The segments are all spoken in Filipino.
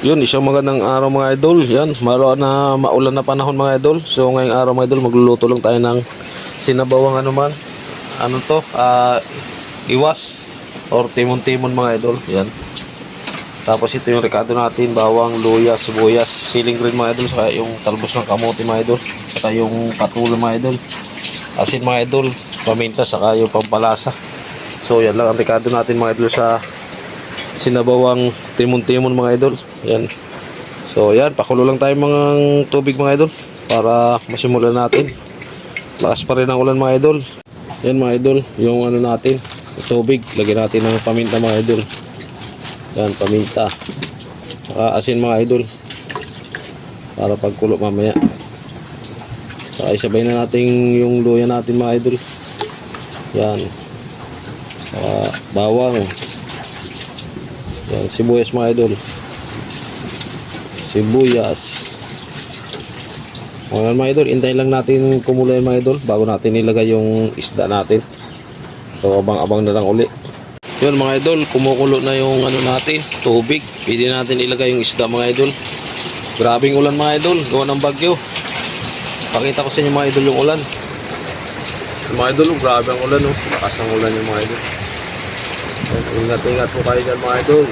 Yun, isang magandang araw mga idol. Yan, maro na maulan na panahon mga idol. So ngayong araw mga idol, magluluto lang tayo ng sinabawang ano man. Ano to? Iwas or timon-timon mga idol. Yan. Tapos ito yung rekado natin, bawang, luya, sibuyas, siling green mga idol, saka yung talbos ng kamote mga idol, saka yung patulo mga idol, asin mga idol, paminta, saka yung pampalasa. So yan lang ang rekado natin mga idol sa sinabawang timon-timon mga idol. Yan. So yan, pakulo lang tayo mga tubig mga idol para masimulan natin. Lakas pa rin ang ulan mga idol. Yan mga idol, yung ano natin, tubig, lagyan natin ng paminta mga idol. Yan, paminta. Saka asin mga idol para pagkulo mamaya. Saka isabay na natin yung luya natin mga idol. Yan. Saka bawang. Yan, sibuyas mga idol. Sibuyas. Mga idol, hintayin lang natin kumulo yan mga idol bago natin ilagay yung isda natin. So abang-abang na lang uli. Yun mga idol, kumukulo na yung ano natin, tubig. Pwede natin ilagay yung isda mga idol. Grabing ulan mga idol, gawa ng bagyo. Pakita ko sa inyo mga idol yung ulan. Yung mga idol, grabe ang ulan, oh. Lakas ang ulan yung mga idol. Ingat-ingat po kayo dyan mga idol.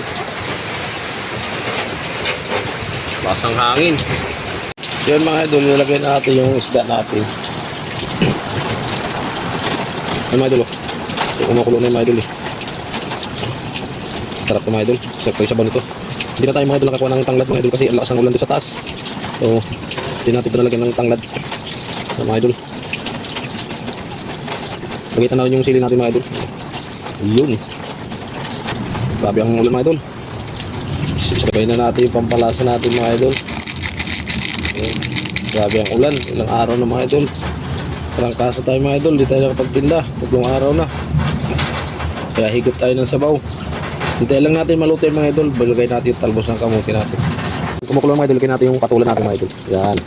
Lakas ang hangin. Yan mga idol, nilagay natin yung isda natin. Yan mga idol, oh. So, kumukulo na yung mga idol, eh. Sarap ito mga idol. Sarap yung sabaw nito. Hindi na tayo mga idol nakakuha ng tanglad mga idol kasi ang lakas ng ulan doon sa taas. So hindi natin ito nalagyan ng tanglad mga idol. Magkita na rin yung sili natin mga idol. Yun. Grabe ang ulan mga idol. Sabay na natin yung pampalasa natin mga idol. Grabe ang ulan. Ilang araw na mga idol. Parang kaso tayo mga idol. Di tayo nakapagtinda. 3 araw na. Kaya higop tayo ng sabaw. Hintayin lang natin maluto yung mga idol. Balagay natin yung talbos ng kamote natin. Kumukulo mga idol, lagay natin yung patulan natin mga idol. Yan.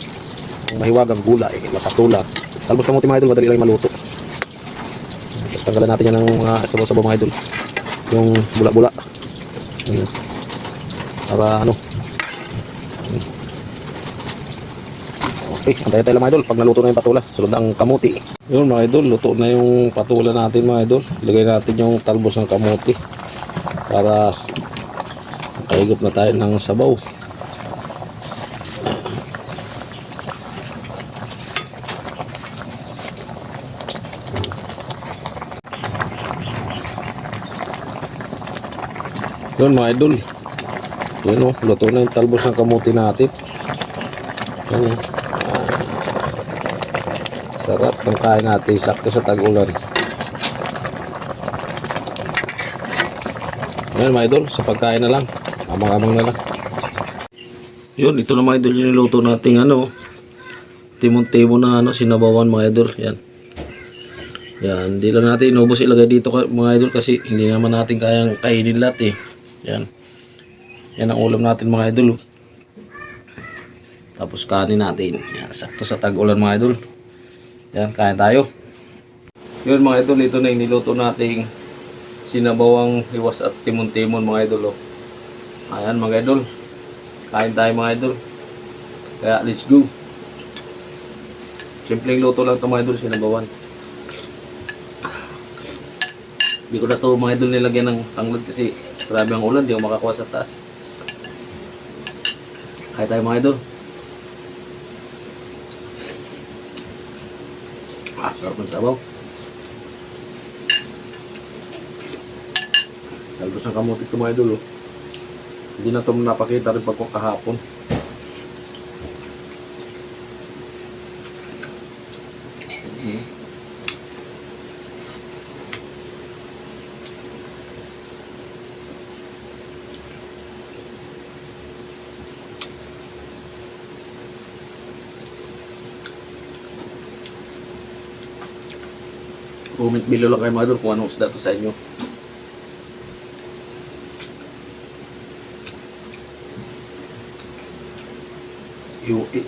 Ang mahiwagang gulay na patula. Talbos kamote mga idol, madali lang maluto. Tapos tanggalan natin yan ng mga sabaw-sabaw mga idol. Yung bula-bula. Para ano. Okay, antayin tayo lang mga idol. Pag naluto na yung patula, sunod ang kamote. Yun mga idol, luto na yung patula natin mga idol. Ilagay natin yung talbos ng kamote para makahigop na tayo ng sabaw. Yun mga idol, yun o, luto na yung talbos ng kamuti natin. Yan, sarap ng kain natin, sakto sa tag-ulan. Yan mga idol, sa pagkain na lang, amang-amang na lang. Yun, ito na mga idol yung niluto natin ano, timon-timon na ano, sinabawan mga idol. Yan. Yan, hindi lang natin inubos ilagay dito mga idol kasi hindi naman natin kayang kainin lahat eh. Yan. Yan ang ulam natin mga idol. Tapos kanin natin. Yan, sakto sa tag-ulan mga idol. Yan, kain tayo. Yun mga idol, ito na yung niluto nating sinabawang hiwas at timon-timon mga idol. Ayan mga idol. Kain tayo mga idol. Kaya let's go. Simpleng luto lang ito mga idol, sinabawan. Hindi ko na ito mga idol nilagyan ng tanglad kasi grabe ang ulan, di ako makakuha sa taas. Kaya tayo mga idol. Sarap ng sabaw. Talbos ng kamote ito mga idol. Hindi na ito napakita rin pag kahapon. Comment below lang kayo mga idol kung anong isda to sa inyo.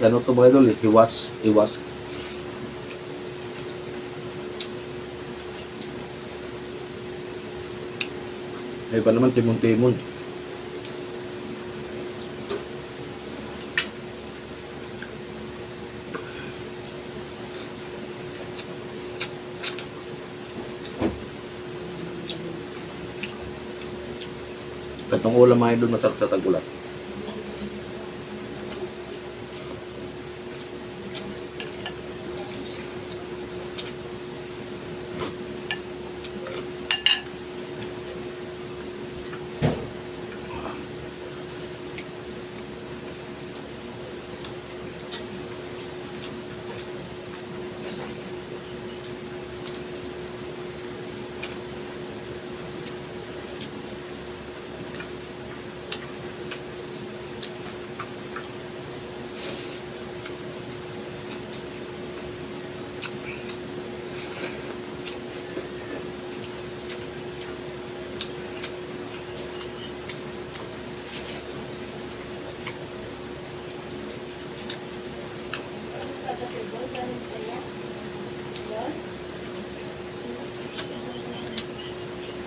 Ano to mga idol, hiwas. Ay pa naman timon-timon. Itong ulam mga idol, masarap sa tag-ulan.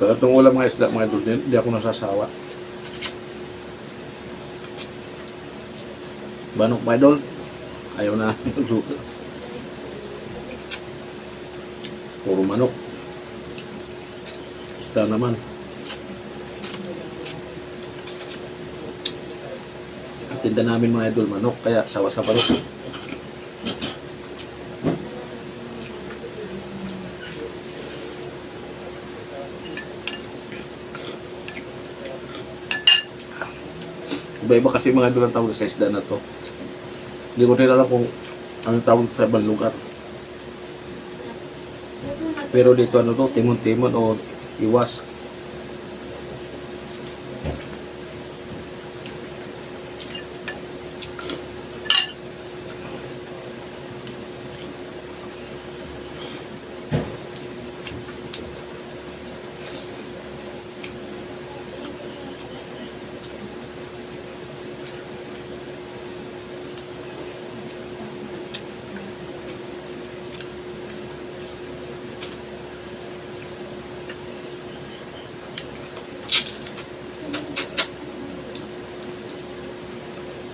So, itong ulam mga isda mga idol, hindi ako nasasawa. Banok mga idol, ayaw na magluto. Puro manok. Isda naman. Ang tinda namin mga idol, manok, kaya sawa-sawa rin. Iba-iba kasi mga idol ang tawag sa isda na to. Hindi ko rin alam kung anong tawag sa ibang lugar. Pero dito ano to, timon-timon o iwas.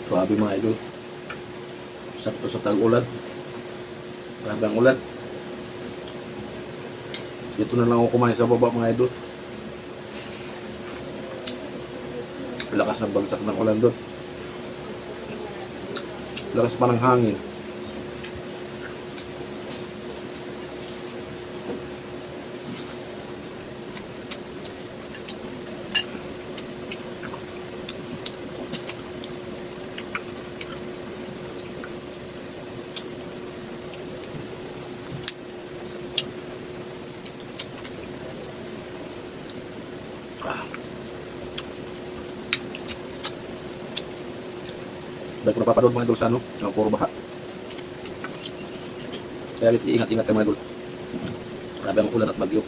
Grabe mga idol. Sakto sa tag-ulan. Grabe ang ulan. Dito na lang ako kumain sa baba mga idol. Lakas ng bagsak ng ulan doon. Lakas pa ng hangin. Dahil ko napapanood mga idol sa ano, ng puro baha. Kaya iingat-ingat kayo mga idol. Grabe ang ulan at bagyo.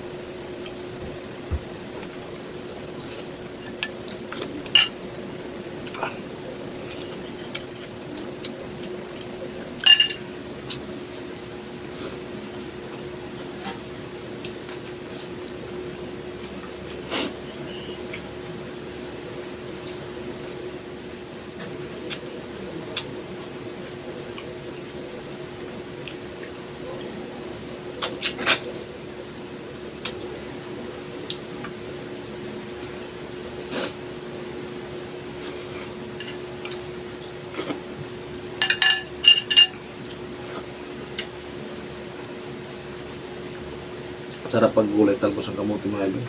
Sarap pag gulay talbos ang kamuti mga idol.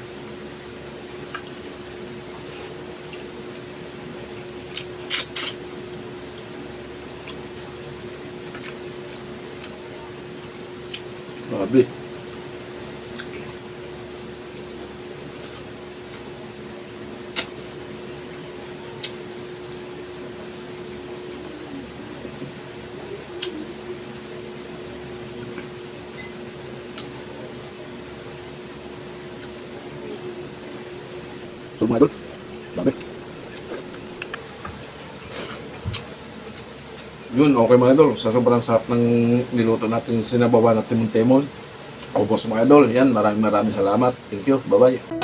Grabe. So mga idol, dami. Yun, okay mga idol. Sa sobrang sarap ng niluto natin sinabawan at timon-timon. Ubos mga idol. Yan, maraming salamat. Thank you. Bye-bye.